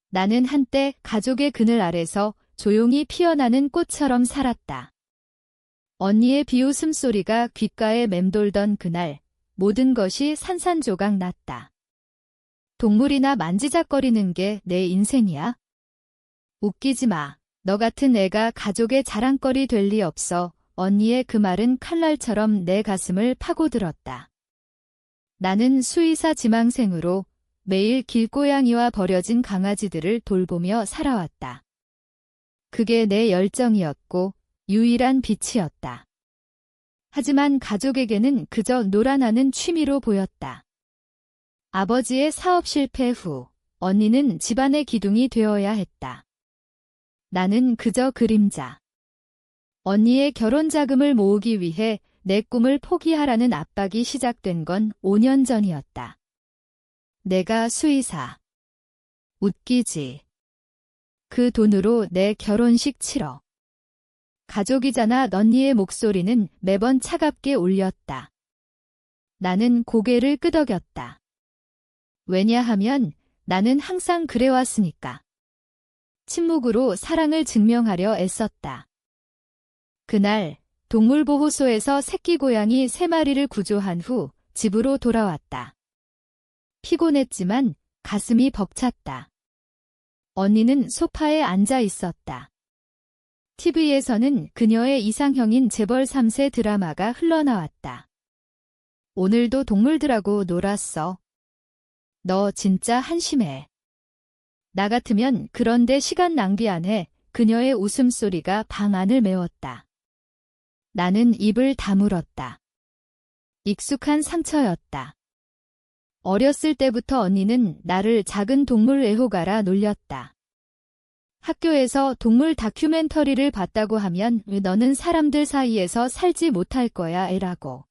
나는 한때 가족의 그늘 아래서 조용히 피어나는 꽃처럼 살았다. 언니의 비웃음 소리가 귓가에 맴돌던 그날, 모든 것이 산산조각 났다. 동물이나 만지작거리는 게 내 인생이야? 웃기지 마. 너 같은 애가 가족의 자랑거리 될 리 없어. 언니의 그 말은 칼날처럼 내 가슴을 파고들었다. 나는 수의사 지망생으로 매일 길고양이와 버려진 강아지들을 돌보며 살아왔다. 그게 내 열정이었고 유일한 빛이었다. 하지만 가족에게는 그저 놀아나는 취미로 보였다. 아버지의 사업 실패 후 언니는 집안의 기둥이 되어야 했다. 나는 그저 그림자. 언니의 결혼 자금을 모으기 위해 내 꿈을 포기하라는 압박이 시작된 건 5년 전이었다. 내가 수의사. 웃기지. 그 돈으로 내 결혼식 치러. 가족이잖아. 언니의 목소리는 매번 차갑게 울렸다. 나는 고개를 끄덕였다. 왜냐하면 나는 항상 그래왔으니까. 침묵으로 사랑을 증명하려 애썼다. 그날 동물보호소에서 새끼 고양이 3마리를 구조한 후 집으로 돌아왔다. 피곤했지만 가슴이 벅찼다. 언니는 소파에 앉아 있었다. TV에서는 그녀의 이상형인 재벌 3세 드라마가 흘러나왔다. 오늘도 동물들하고 놀았어. 너 진짜 한심해. 나 같으면 그런데 시간 낭비 안 해. 그녀의 웃음소리가 방 안을 메웠다. 나는 입을 다물었다. 익숙한 상처였다. 어렸을 때부터 언니는 나를 작은 동물 애호가라 놀렸다. 학교에서 동물 다큐멘터리를 봤다고 하면 너는 사람들 사이에서 살지 못할 거야 애라고.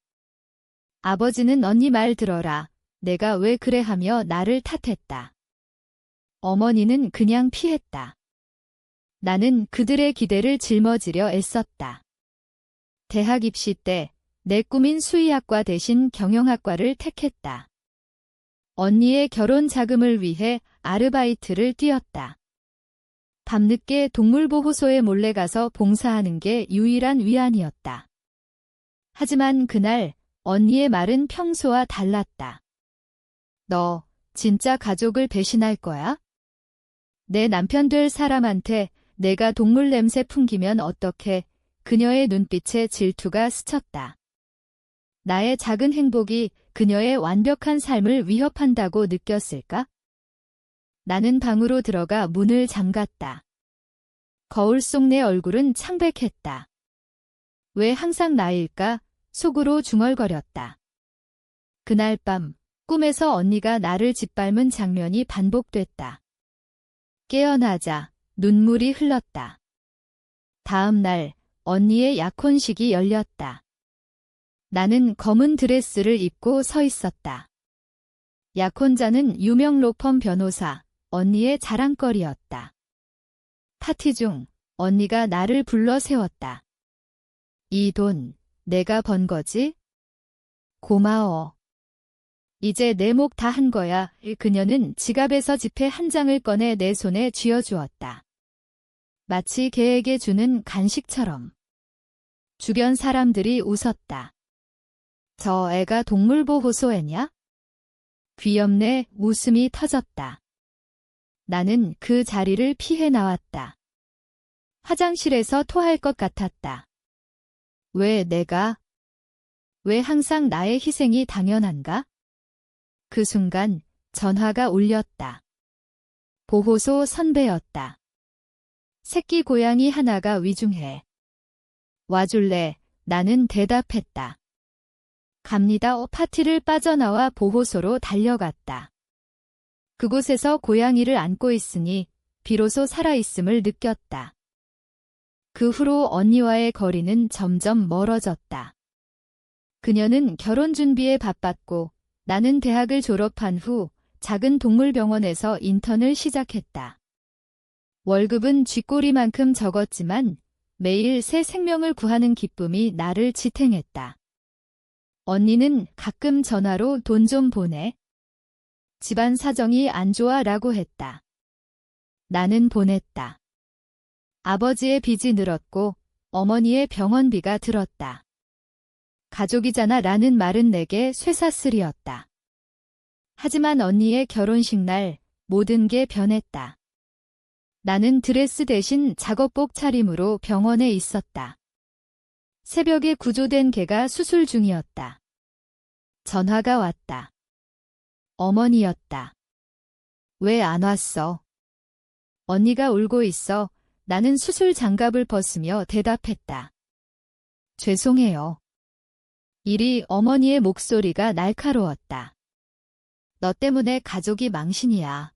아버지는 언니 말 들어라. 내가 왜 그래 하며 나를 탓했다. 어머니는 그냥 피했다. 나는 그들의 기대를 짊어지려 애썼다. 대학 입시 때 내 꿈인 수의학과 대신 경영학과를 택했다. 언니의 결혼 자금을 위해 아르바이트를 뛰었다. 밤늦게 동물보호소에 몰래 가서 봉사하는 게 유일한 위안이었다. 하지만 그날 언니의 말은 평소와 달랐다. 너 진짜 가족을 배신할 거야? 내 남편 될 사람한테 내가 동물 냄새 풍기면 어떡해? 그녀의 눈빛에 질투가 스쳤다. 나의 작은 행복이 그녀의 완벽한 삶을 위협한다고 느꼈을까? 나는 방으로 들어가 문을 잠갔다. 거울 속 내 얼굴은 창백했다. 왜 항상 나일까? 속으로 중얼거렸다. 그날 밤 꿈에서 언니가 나를 짓밟은 장면이 반복됐다. 깨어나자 눈물이 흘렀다. 다음 날 언니의 약혼식이 열렸다. 나는 검은 드레스를 입고 서 있었다. 약혼자는 유명 로펌 변호사, 언니의 자랑거리였다. 파티 중 언니가 나를 불러 세웠다. 이 돈 내가 번 거지? 고마워. 이제 내 목 다 한 거야. 그녀는 지갑에서 지폐 한 장을 꺼내 내 손에 쥐어주었다. 마치 개에게 주는 간식처럼. 주변 사람들이 웃었다. 저 애가 동물보호소 애냐? 귀엽네. 웃음이 터졌다. 나는 그 자리를 피해 나왔다. 화장실에서 토할 것 같았다. 왜 내가? 왜 항상 나의 희생이 당연한가? 그 순간 전화가 울렸다. 보호소 선배였다. 새끼 고양이 하나가 위중해. 와줄래? 나는 대답했다. 갑니다. 파티를 빠져나와 보호소로 달려갔다. 그곳에서 고양이를 안고 있으니 비로소 살아있음을 느꼈다. 그 후로 언니와의 거리는 점점 멀어졌다. 그녀는 결혼 준비에 바빴고 나는 대학을 졸업한 후 작은 동물병원에서 인턴을 시작했다. 월급은 쥐꼬리만큼 적었지만 매일 새 생명을 구하는 기쁨이 나를 지탱했다. 언니는 가끔 전화로 돈 좀 보내. 집안 사정이 안 좋아 라고 했다. 나는 보냈다. 아버지의 빚이 늘었고 어머니의 병원비가 들었다. 가족이잖아 라는 말은 내게 쇠사슬이었다. 하지만 언니의 결혼식 날 모든 게 변했다. 나는 드레스 대신 작업복 차림으로 병원에 있었다. 새벽에 구조된 개가 수술 중이었다. 전화가 왔다. 어머니였다. 왜 안 왔어? 언니가 울고 있어. 나는 수술 장갑을 벗으며 대답했다. 죄송해요. 이리 어머니의 목소리가 날카로웠다. 너 때문에 가족이 망신이야.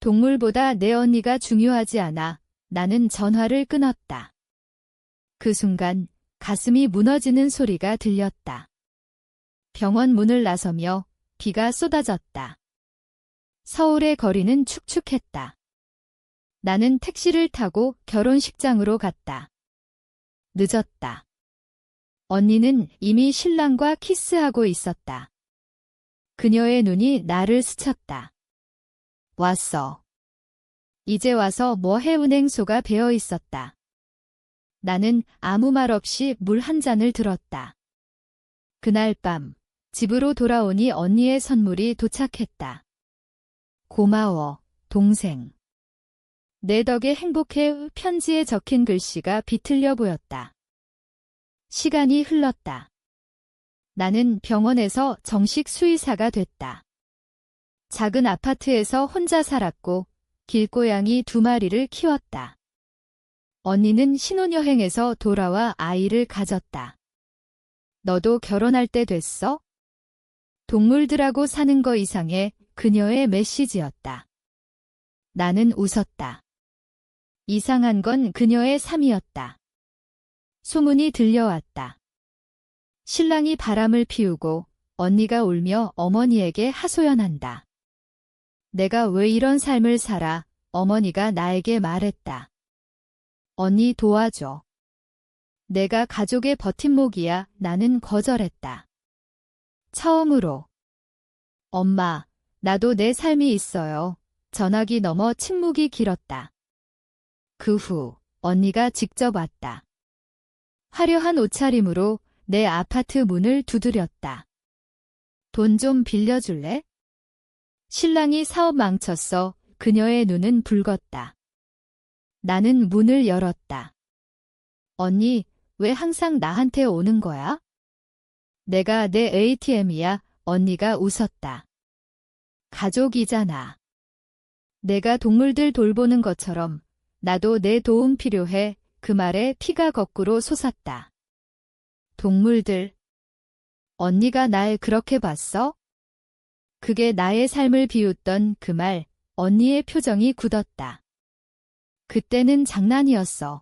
동물보다 내 언니가 중요하지 않아. 나는 전화를 끊었다. 그 순간 가슴이 무너지는 소리가 들렸다. 병원 문을 나서며 비가 쏟아졌다. 서울의 거리는 축축했다. 나는 택시를 타고 결혼식장으로 갔다. 늦었다. 언니는 이미 신랑과 키스하고 있었다. 그녀의 눈이 나를 스쳤다. 왔어. 이제 와서 뭐 해? 은행소가 배어 있었다. 나는 아무 말 없이 물 한 잔을 들었다. 그날 밤 집으로 돌아오니 언니의 선물이 도착했다. 고마워, 동생. 내 덕에 행복해. 편지에 적힌 글씨가 비틀려 보였다. 시간이 흘렀다. 나는 병원에서 정식 수의사가 됐다. 작은 아파트에서 혼자 살았고 길고양이 2마리를 키웠다. 언니는 신혼여행에서 돌아와 아이를 가졌다. 너도 결혼할 때 됐어? 동물들하고 사는 거 이상해. 그녀의 메시지였다. 나는 웃었다. 이상한 건 그녀의 삶이었다. 소문이 들려왔다. 신랑이 바람을 피우고 언니가 울며 어머니에게 하소연한다. 내가 왜 이런 삶을 살아? 어머니가 나에게 말했다. 언니 도와줘. 내가 가족의 버팀목이야. 나는 거절했다. 처음으로. 엄마, 나도 내 삶이 있어요. 전화기 넘어 침묵이 길었다. 그 후 언니가 직접 왔다. 화려한 옷차림으로 내 아파트 문을 두드렸다. 돈 좀 빌려줄래? 신랑이 사업 망쳤어. 그녀의 눈은 붉었다. 나는 문을 열었다. 언니, 왜 항상 나한테 오는 거야? 내가 내 ATM이야. 언니가 웃었다. 가족이잖아. 내가 동물들 돌보는 것처럼 나도 내 도움 필요해. 그 말에 피가 거꾸로 솟았다. 동물들. 언니가 날 그렇게 봤어? 그게 나의 삶을 비웃던 그 말, 언니의 표정이 굳었다. 그때는 장난이었어.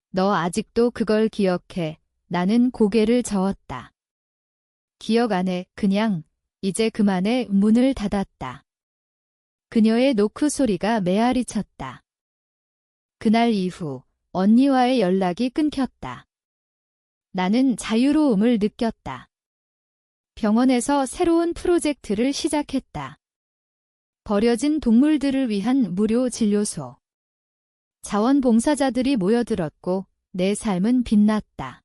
너 아직도 그걸 기억해. 나는 고개를 저었다. 기억 안 해. 그냥 이제 그만해. 문을 닫았다. 그녀의 노크 소리가 메아리 쳤다. 그날 이후 언니와의 연락이 끊겼다. 나는 자유로움을 느꼈다. 병원에서 새로운 프로젝트를 시작했다. 버려진 동물들을 위한 무료 진료소. 자원봉사자들이 모여들었고 내 삶은 빛났다.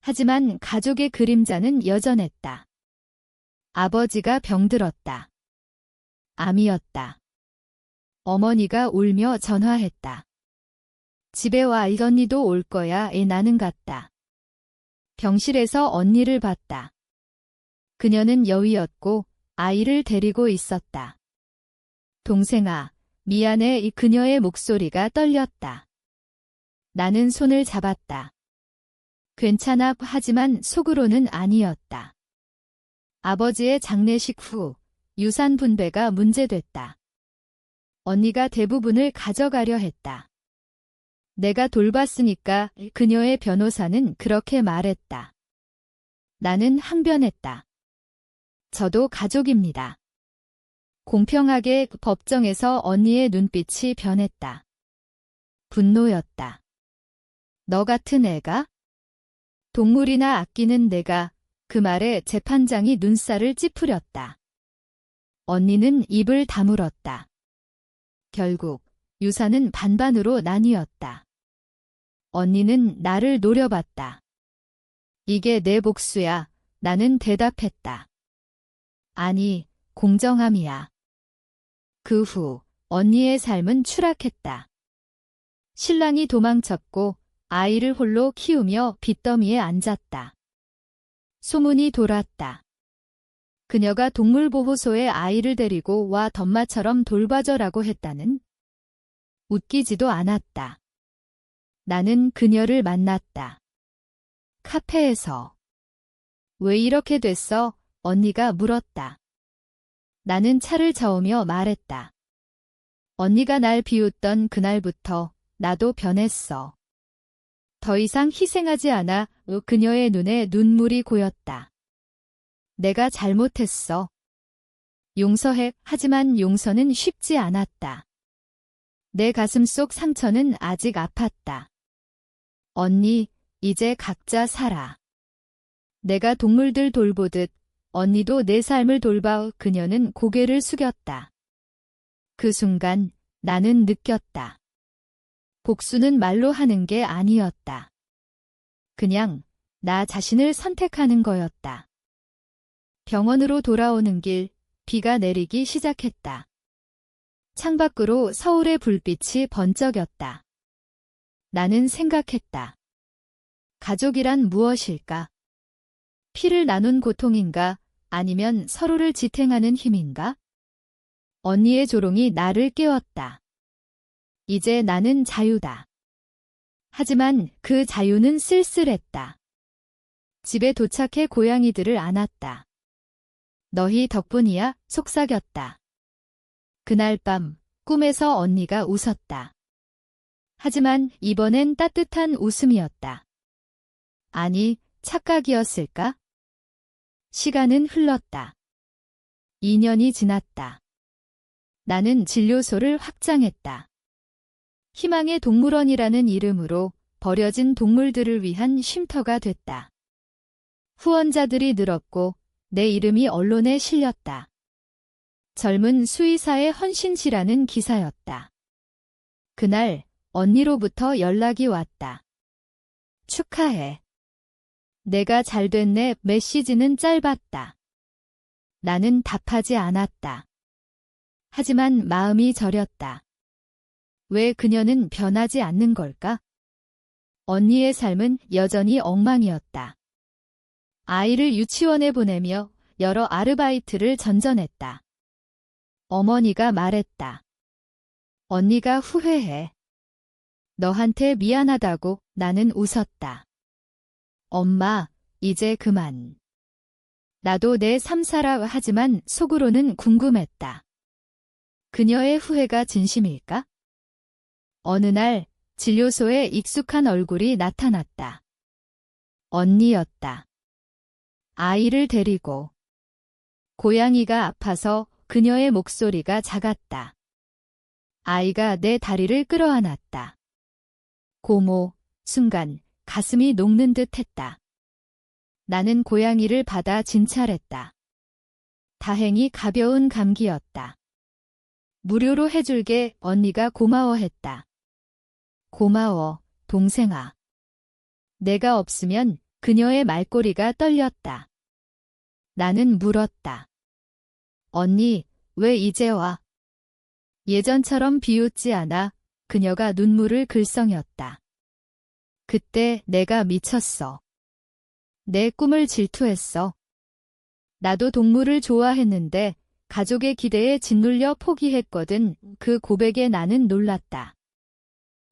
하지만 가족의 그림자는 여전했다. 아버지가 병들었다. 암이었다. 어머니가 울며 전화했다. 집에 와. 이 언니도 올 거야. 나는 갔다. 병실에서 언니를 봤다. 그녀는 여위였고 아이를 데리고 있었다. 동생아, 미안해. 이 그녀의 목소리가 떨렸다. 나는 손을 잡았다. 괜찮아. 하지만 속으로는 아니었다. 아버지의 장례식 후 유산 분배가 문제됐다. 언니가 대부분을 가져가려 했다. 내가 돌봤으니까. 그녀의 변호사는 그렇게 말했다. 나는 항변했다. 저도 가족입니다. 공평하게. 법정에서 언니의 눈빛이 변했다. 분노였다. 너 같은 애가? 동물이나 아끼는 내가. 그 말에 재판장이 눈살을 찌푸렸다. 언니는 입을 다물었다. 결국 유산은 반반으로 나뉘었다. 언니는 나를 노려봤다. 이게 내 복수야. 나는 대답했다. 아니, 공정함이야. 그 후 언니의 삶은 추락했다. 신랑이 도망쳤고 아이를 홀로 키우며 빚더미에 앉았다. 소문이 돌았다. 그녀가 동물보호소에 아이를 데리고 와 덤마처럼 돌봐줘라고 했다는. 웃기지도 않았다. 나는 그녀를 만났다. 카페에서. 왜 이렇게 됐어? 언니가 물었다. 나는 차를 저으며 말했다. 언니가 날 비웃던 그날부터 나도 변했어. 더 이상 희생하지 않아. 그녀의 눈에 눈물이 고였다. 내가 잘못했어. 용서해. 하지만 용서는 쉽지 않았다. 내 가슴 속 상처는 아직 아팠다. 언니, 이제 각자 살아. 내가 동물들 돌보듯 언니도 내 삶을 돌봐. 그녀는 고개를 숙였다. 그 순간 나는 느꼈다. 복수는 말로 하는 게 아니었다. 그냥 나 자신을 선택하는 거였다. 병원으로 돌아오는 길, 비가 내리기 시작했다. 창밖으로 서울의 불빛이 번쩍였다. 나는 생각했다. 가족이란 무엇일까? 피를 나눈 고통인가? 아니면 서로를 지탱하는 힘인가? 언니의 조롱이 나를 깨웠다. 이제 나는 자유다. 하지만 그 자유는 쓸쓸했다. 집에 도착해 고양이들을 안았다. 너희 덕분이야. 속삭였다. 그날 밤 꿈에서 언니가 웃었다. 하지만 이번엔 따뜻한 웃음이었다. 아니, 착각이었을까? 시간은 흘렀다. 2년이 지났다. 나는 진료소를 확장했다. 희망의 동물원이라는 이름으로 버려진 동물들을 위한 쉼터가 됐다. 후원자들이 늘었고 내 이름이 언론에 실렸다. 젊은 수의사의 헌신시라는 기사였다. 그날 언니로부터 연락이 왔다. 축하해. 내가 잘 됐네. 메시지는 짧았다. 나는 답하지 않았다. 하지만 마음이 저렸다. 왜 그녀는 변하지 않는 걸까? 언니의 삶은 여전히 엉망이었다. 아이를 유치원에 보내며 여러 아르바이트를 전전했다. 어머니가 말했다. 언니가 후회해. 너한테 미안하다고. 나는 웃었다. 엄마, 이제 그만. 나도 내 삶 살아. 하지만 속으로는 궁금했다. 그녀의 후회가 진심일까? 어느 날 진료소에 익숙한 얼굴이 나타났다. 언니였다. 아이를 데리고. 고양이가 아파서 그녀의 목소리가 작았다. 아이가 내 다리를 끌어안았다. 고모, 순간 가슴이 녹는 듯 했다. 나는 고양이를 받아 진찰했다. 다행히 가벼운 감기였다. 무료로 해줄게. 언니가 고마워했다. 고마워, 동생아. 내가 없으면 그녀의 말꼬리가 떨렸다. 나는 물었다. 언니, 왜 이제 와? 예전처럼 비웃지 않아. 그녀가 눈물을 글썽였다. 그때 내가 미쳤어. 내 꿈을 질투했어. 나도 동물을 좋아했는데 가족의 기대에 짓눌려 포기했거든. 그 고백에 나는 놀랐다.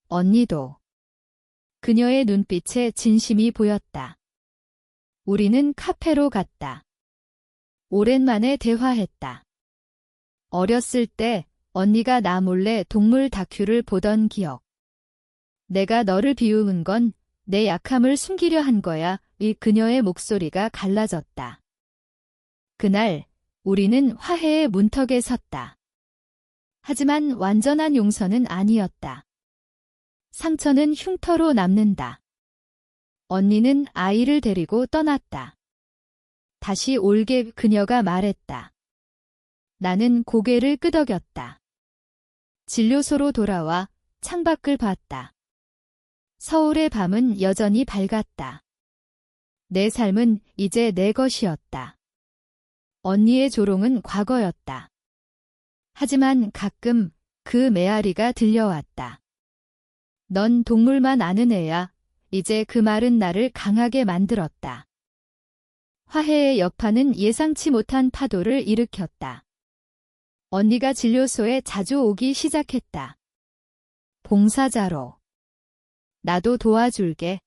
언니도. 그녀의 눈빛에 진심이 보였다. 우리는 카페로 갔다. 오랜만에 대화했다. 어렸을 때 언니가 나 몰래 동물 다큐를 보던 기억. 내가 너를 비우는 건 내 약함을 숨기려 한 거야. 이 그녀의 목소리가 갈라졌다. 그날 우리는 화해의 문턱에 섰다. 하지만 완전한 용서는 아니었다. 상처는 흉터로 남는다. 언니는 아이를 데리고 떠났다. 다시 올게. 그녀가 말했다. 나는 고개를 끄덕였다. 진료소로 돌아와 창밖을 봤다. 서울의 밤은 여전히 밝았다. 내 삶은 이제 내 것이었다. 언니의 조롱은 과거였다. 하지만 가끔 그 메아리가 들려왔다. 넌 동물만 아는 애야. 이제 그 말은 나를 강하게 만들었다. 화해의 여파는 예상치 못한 파도를 일으켰다. 언니가 진료소에 자주 오기 시작했다. 봉사자로. 나도 도와줄게.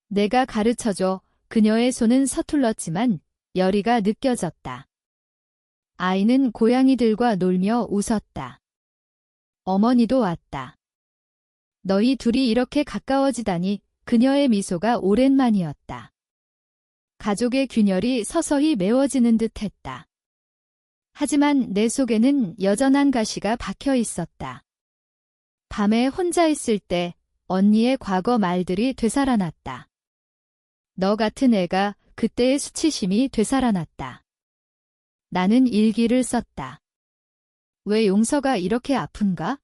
내가 가르쳐줘. 그녀의 손은 서툴렀지만 열의가 느껴졌다. 아이는 고양이들과 놀며 웃었다. 어머니도 왔다. 너희 둘이 이렇게 가까워지다니. 그녀의 미소가 오랜만이었다. 가족의 균열이 서서히 메워지는 듯했다. 하지만 내 속에는 여전한 가시가 박혀 있었다. 밤에 혼자 있을 때 언니의 과거 말들이 되살아났다. 너 같은 애가 그때의 수치심이 되살아났다. 나는 일기를 썼다. 왜 용서가 이렇게 아픈가?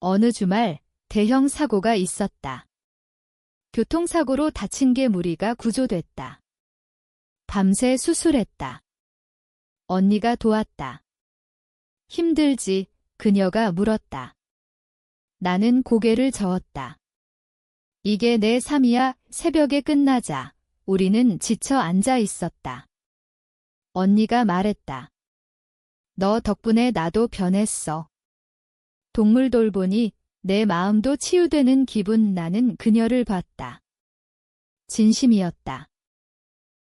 어느 주말 대형 사고가 있었다. 교통사고로 다친 개 무리가 구조됐다. 밤새 수술했다. 언니가 도왔다. 힘들지? 그녀가 물었다. 나는 고개를 저었다. 이게 내 삶이야. 새벽에 끝나자. 우리는 지쳐 앉아 있었다. 언니가 말했다. 너 덕분에 나도 변했어. 동물 돌보니 내 마음도 치유되는 기분. 나는 그녀를 봤다. 진심이었다.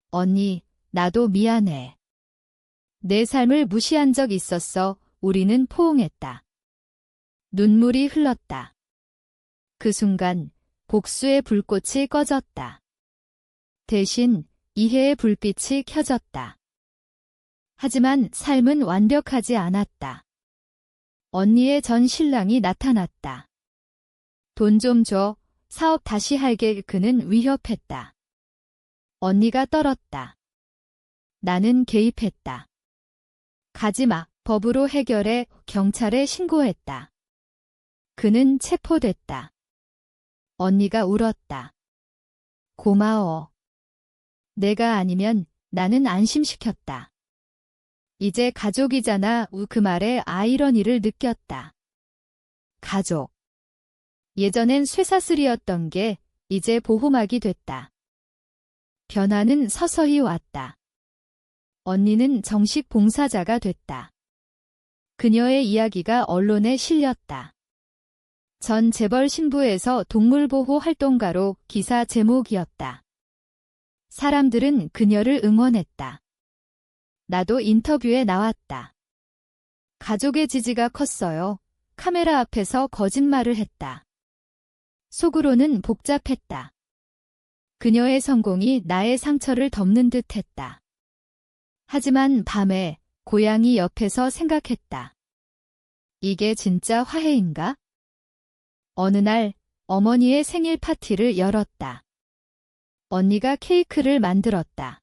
언니, 나도 미안해. 내 삶을 무시한 적 있었어. 우리는 포옹했다. 눈물이 흘렀다. 그 순간 복수의 불꽃이 꺼졌다. 대신 이해의 불빛이 켜졌다. 하지만 삶은 완벽하지 않았다. 언니의 전 신랑이 나타났다. 돈 좀 줘. 사업 다시 할게. 그는 위협했다. 언니가 떨었다. 나는 개입했다. 가지마. 법으로 해결해. 경찰에 신고했다. 그는 체포됐다. 언니가 울었다. 고마워. 내가 아니면. 나는 안심시켰다. 이제 가족이잖아. 그 말에 아이러니를 느꼈다. 가족. 예전엔 쇠사슬이었던 게 이제 보호막이 됐다. 변화는 서서히 왔다. 언니는 정식 봉사자가 됐다. 그녀의 이야기가 언론에 실렸다. 전 재벌 신부에서 동물보호 활동가로 기사 제목이었다. 사람들은 그녀를 응원했다. 나도 인터뷰에 나왔다. 가족의 지지가 컸어요. 카메라 앞에서 거짓말을 했다. 속으로는 복잡했다. 그녀의 성공이 나의 상처를 덮는 듯 했다. 하지만 밤에 고양이 옆에서 생각했다. 이게 진짜 화해인가? 어느 날 어머니의 생일 파티를 열었다. 언니가 케이크를 만들었다.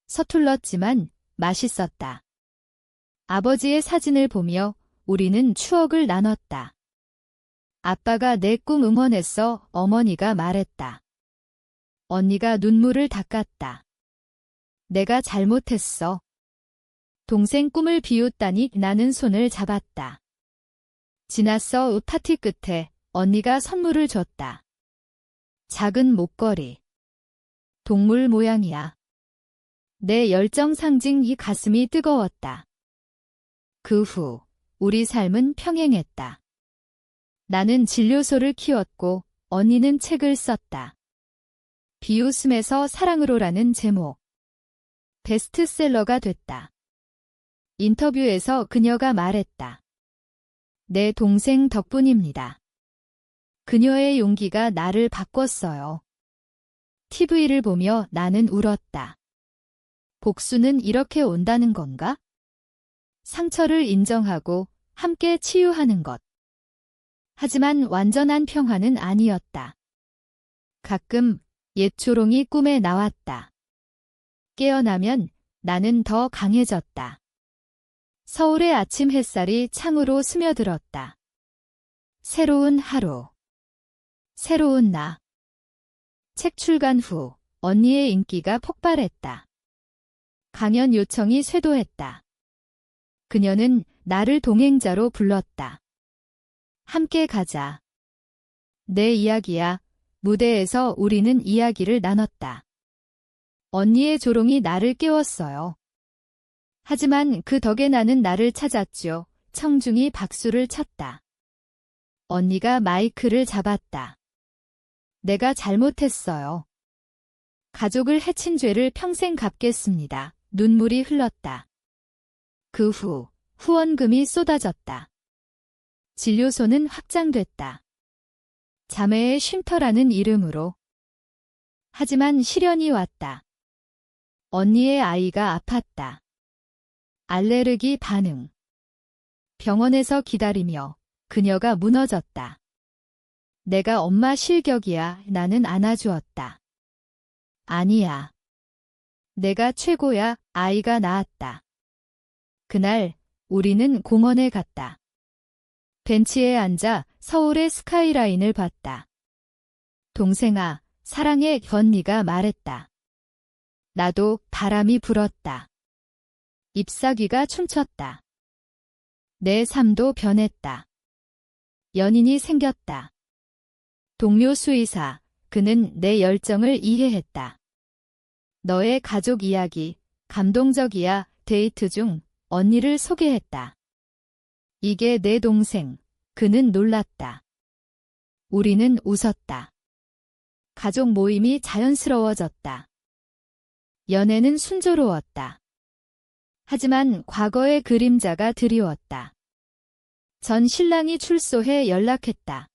서툴렀지만 맛있었다. 아버지의 사진을 보며 우리는 추억을 나눴다. 아빠가 내 꿈 응원했어. 어머니가 말했다. 언니가 눈물을 닦았다. 내가 잘못했어. 동생 꿈을 비웃다니. 나는 손을 잡았다. 지났어. 파티 끝에 언니가 선물을 줬다. 작은 목걸이. 동물 모양이야. 내 열정 상징. 이 가슴이 뜨거웠다. 그 후 우리 삶은 평행했다. 나는 진료소를 키웠고 언니는 책을 썼다. 비웃음에서 사랑으로라는 제목. 베스트셀러가 됐다. 인터뷰에서 그녀가 말했다. 내 동생 덕분입니다. 그녀의 용기가 나를 바꿨어요. TV를 보며 나는 울었다. 복수는 이렇게 온다는 건가? 상처를 인정하고 함께 치유하는 것. 하지만 완전한 평화는 아니었다. 가끔 옛 조롱이 꿈에 나왔다. 깨어나면 나는 더 강해졌다. 서울의 아침 햇살이 창으로 스며들었다. 새로운 하루. 새로운 나. 책 출간 후 언니의 인기가 폭발했다. 강연 요청이 쇄도했다. 그녀는 나를 동행자로 불렀다. 함께 가자. 내 이야기야. 무대에서 우리는 이야기를 나눴다. 언니의 조롱이 나를 깨웠어요. 하지만 그 덕에 나는 나를 찾았죠. 청중이 박수를 쳤다. 언니가 마이크를 잡았다. 내가 잘못했어요. 가족을 해친 죄를 평생 갚겠습니다. 눈물이 흘렀다. 그 후 후원금이 쏟아졌다. 진료소는 확장됐다. 자매의 쉼터라는 이름으로. 하지만 시련이 왔다. 언니의 아이가 아팠다. 알레르기 반응. 병원에서 기다리며 그녀가 무너졌다. 내가 엄마 실격이야. 나는 안아주었다. 아니야. 내가 최고야. 아이가 나았다. 그날 우리는 공원에 갔다. 벤치에 앉아 서울의 스카이라인을 봤다. 동생아, 사랑해. 언니가 말했다. 나도 바람이 불었다. 잎사귀가 춤췄다. 내 삶도 변했다. 연인이 생겼다. 동료 수의사, 그는 내 열정을 이해했다. 너의 가족 이야기, 감동적이야. 데이트 중 언니를 소개했다. 이게 내 동생. 그는 놀랐다. 우리는 웃었다. 가족 모임이 자연스러워졌다. 연애는 순조로웠다. 하지만 과거의 그림자가 드리웠다. 전 신랑이 출소해 연락했다.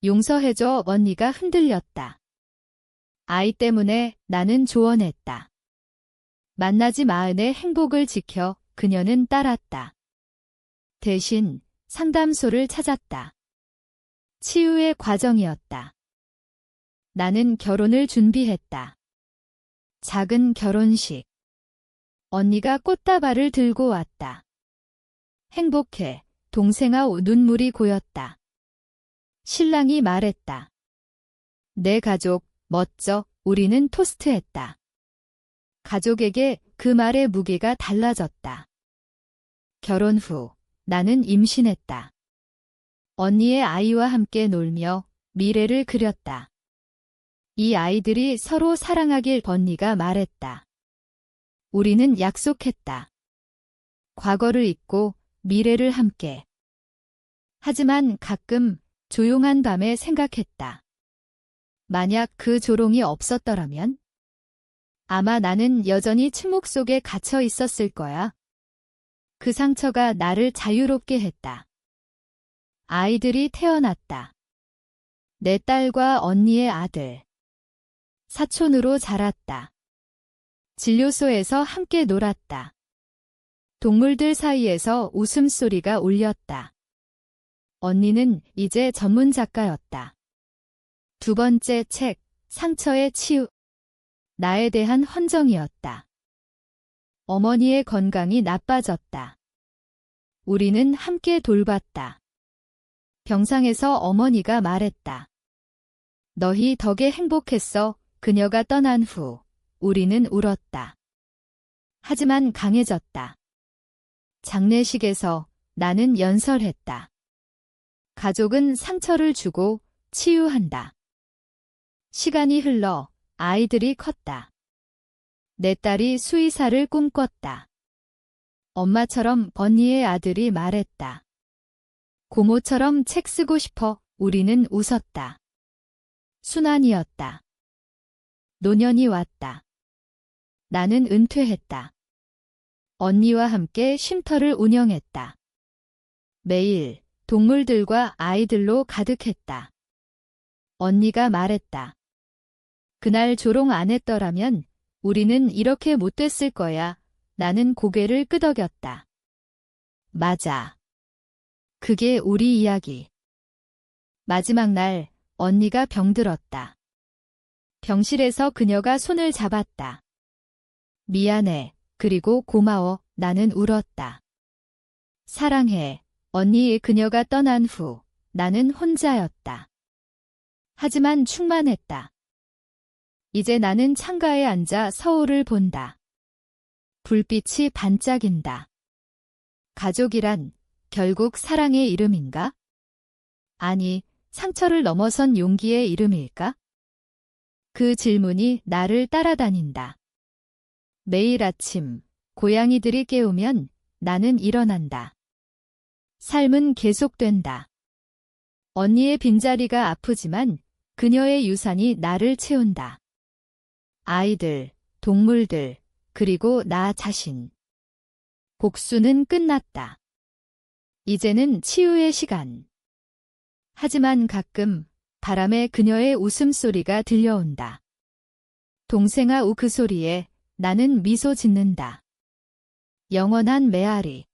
용서해줘. 언니가 흔들렸다. 아이 때문에 나는 조언했다. 만나지 마은의 행복을 지켜. 그녀는 따랐다. 대신 상담소를 찾았다. 치유의 과정이었다. 나는 결혼을 준비했다. 작은 결혼식. 언니가 꽃다발을 들고 왔다. 행복해. 동생아. 눈물이 고였다. 신랑이 말했다. 내 가족, 멋져. 우리는 토스트했다. 가족에게 그 말의 무게가 달라졌다. 결혼 후 나는 임신했다. 언니의 아이와 함께 놀며 미래를 그렸다. 이 아이들이 서로 사랑하길. 언니가 말했다. 우리는 약속했다. 과거를 잊고 미래를 함께. 하지만 가끔 조용한 밤에 생각했다. 만약 그 조롱이 없었더라면? 아마 나는 여전히 침묵 속에 갇혀 있었을 거야. 그 상처가 나를 자유롭게 했다. 아이들이 태어났다. 내 딸과 언니의 아들. 사촌으로 자랐다. 진료소에서 함께 놀았다. 동물들 사이에서 웃음소리가 울렸다. 언니는 이제 전문 작가였다. 두 번째 책, 상처의 치유. 나에 대한 헌정이었다. 어머니의 건강이 나빠졌다. 우리는 함께 돌봤다. 병상에서 어머니가 말했다. 너희 덕에 행복했어. 그녀가 떠난 후 우리는 울었다. 하지만 강해졌다. 장례식에서 나는 연설했다. 가족은 상처를 주고 치유한다. 시간이 흘러 아이들이 컸다. 내 딸이 수의사를 꿈꿨다. 엄마처럼 언니의 아들이 말했다. 고모처럼 책 쓰고 싶어. 우리는 웃었다. 순환이었다. 노년이 왔다. 나는 은퇴했다. 언니와 함께 쉼터를 운영했다. 매일 동물들과 아이들로 가득했다. 언니가 말했다. 그날 조롱 안 했더라면 우리는 이렇게 못 됐을 거야. 나는 고개를 끄덕였다. 맞아. 그게 우리 이야기. 마지막 날 언니가 병들었다. 병실에서 그녀가 손을 잡았다. 미안해. 그리고 고마워. 나는 울었다. 사랑해. 언니 그녀가 떠난 후 나는 혼자였다. 하지만 충만했다. 이제 나는 창가에 앉아 서울을 본다. 불빛이 반짝인다. 가족이란 결국 사랑의 이름인가? 아니, 상처를 넘어선 용기의 이름일까? 그 질문이 나를 따라다닌다. 매일 아침, 고양이들이 깨우면 나는 일어난다. 삶은 계속된다. 언니의 빈자리가 아프지만 그녀의 유산이 나를 채운다. 아이들, 동물들, 그리고 나 자신. 복수는 끝났다. 이제는 치유의 시간. 하지만 가끔 바람에 그녀의 웃음소리가 들려온다. 동생아 우 그 소리에 나는 미소 짓는다. 영원한 메아리.